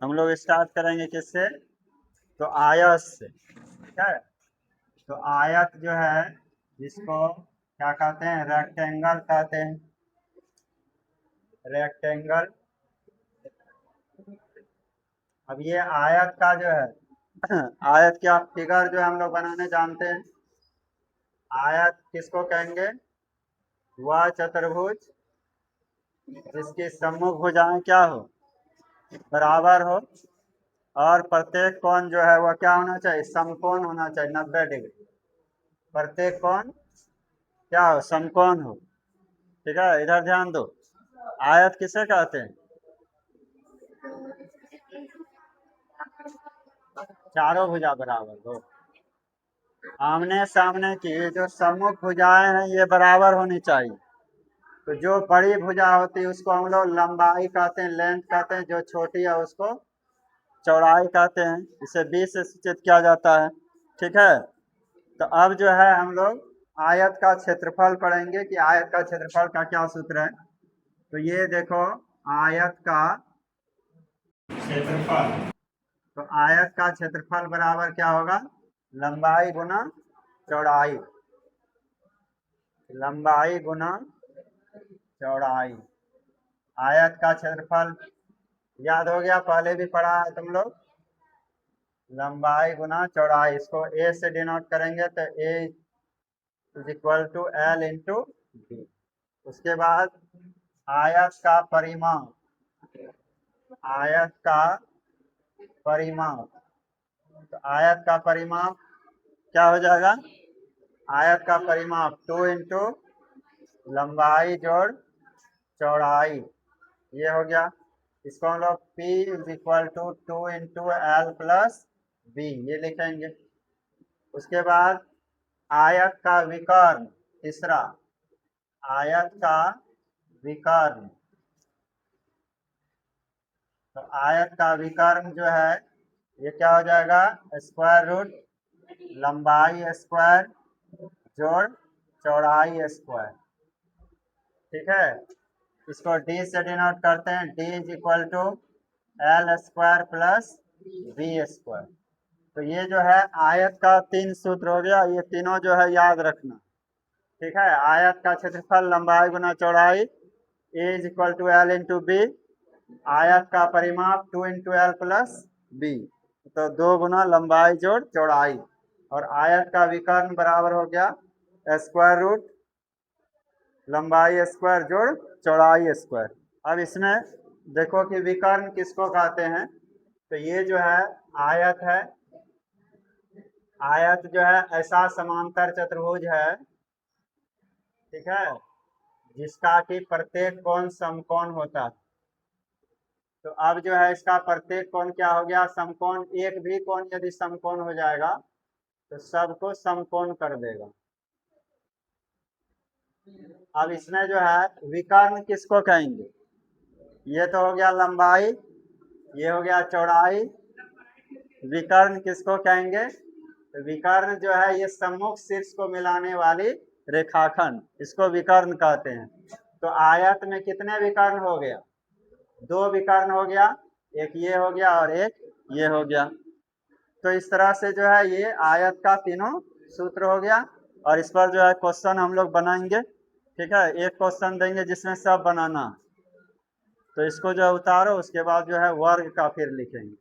हम लोग स्टार्ट करेंगे किससे? तो आयत से। ठीक है, तो आयत जो है जिसको क्या कहते हैं? रेक्टेंगल कहते हैं। रेक्टेंगल। अब ये आयत का जो है आयत का फिगर जो हम लोग बनाने जानते हैं। आयत किसको कहेंगे? वह चतुर्भुज जिसकी सम्मुख भुजाएं क्या हो? बराबर हो, और प्रत्येक कोण जो है वह क्या होना चाहिए? समकोण होना चाहिए, 90 डिग्री। प्रत्येक कोण क्या हो? समकोण हो। ठीक है, इधर ध्यान दो। आयत किसे कहते हैं? चारों भुजा बराबर हो। आमने सामने की जो सम्मुख भुजाएं हैं ये बराबर होनी चाहिए। तो जो बड़ी भुजा होती है उसको हम लोग लंबाई कहते हैं, लेंथ कहते हैं। जो छोटी है उसको चौड़ाई कहते हैं। इसे 20 से सूचित किया जाता है। ठीक है, तो अब जो है हम लोग आयत का क्षेत्रफल पढ़ेंगे कि आयत का क्षेत्रफल का क्या सूत्र है। तो ये देखो, आयत का क्षेत्रफल। तो आयत का क्षेत्रफल बराबर क्या होगा? लंबाई गुना चौड़ाई। लंबाई गुना चौड़ाई। आयत का क्षेत्रफल याद हो गया, पहले भी पढ़ा है तुम लोग। लंबाई गुना चौड़ाई, इसको ए से डिनोट करेंगे तो A is equal to L into B. उसके बाद आयत का परिमाप। आयत का परिमाप, तो आयत का परिमाप क्या हो जाएगा? आयत का परिमाप 2 इंटू लंबाई जोड़ चौड़ाई, ये हो गया। इसको हम लोग P is equal to 2 into L plus B, ये लिखेंगे। उसके बाद आयत का विकर्ण, तीसरा आयत का विकर्ण। तो आयत का विकर्ण जो है ये क्या हो जाएगा? स्क्वायर रूट लंबाई स्क्वायर जोड़ चौड़ाई स्क्वायर। ठीक है, इसको डी से डिनोट करते हैं। D is equal to L square plus B square. तो ये जो है आयत का 3 सूत्र हो गया, ये तीनों जो है याद रखना। ठीक है, आयत का क्षेत्रफल लंबाई गुना चौड़ाई, A is equal to L into B. आयत का परिमाप 2 इंटू एल प्लस बी, तो 2 गुना लंबाई जोड़ चौड़ाई। और आयत का विकर्ण बराबर हो गया स्क्वायर रूट लंबाई स्क्वायर जोड़ चौड़ाई स्क्वायर। अब इसमें देखो कि विकर्ण किसको कहते हैं। तो ये जो है आयत है। आयत जो है ऐसा समांतर चतुर्भुज है, ठीक है, जिसका कि प्रत्येक कोण समकोण होता है। तो अब जो है इसका प्रत्येक कोण क्या हो गया? समकोण। एक भी कोण यदि समकोण हो जाएगा तो सबको समकोण कर देगा। अब इसमें जो है विकर्ण किसको कहेंगे? ये तो हो गया लंबाई, ये हो गया चौड़ाई। विकर्ण किसको कहेंगे? तो विकर्ण जो है ये सम्मुख शीर्ष को मिलाने वाली रेखाखंड, इसको विकर्ण कहते हैं। तो आयत में कितने विकर्ण हो गया? 2 विकर्ण हो गया, एक ये हो गया और एक ये हो गया। तो इस तरह से जो है ये आयत का तीनों सूत्र हो गया। और इस पर जो है क्वेश्चन हम लोग बनाएंगे। ठीक है, एक क्वेश्चन देंगे जिसमें सब बनाना, तो इसको जो उतारो, उसके बाद जो है वर्ग का फिर लिखेंगे।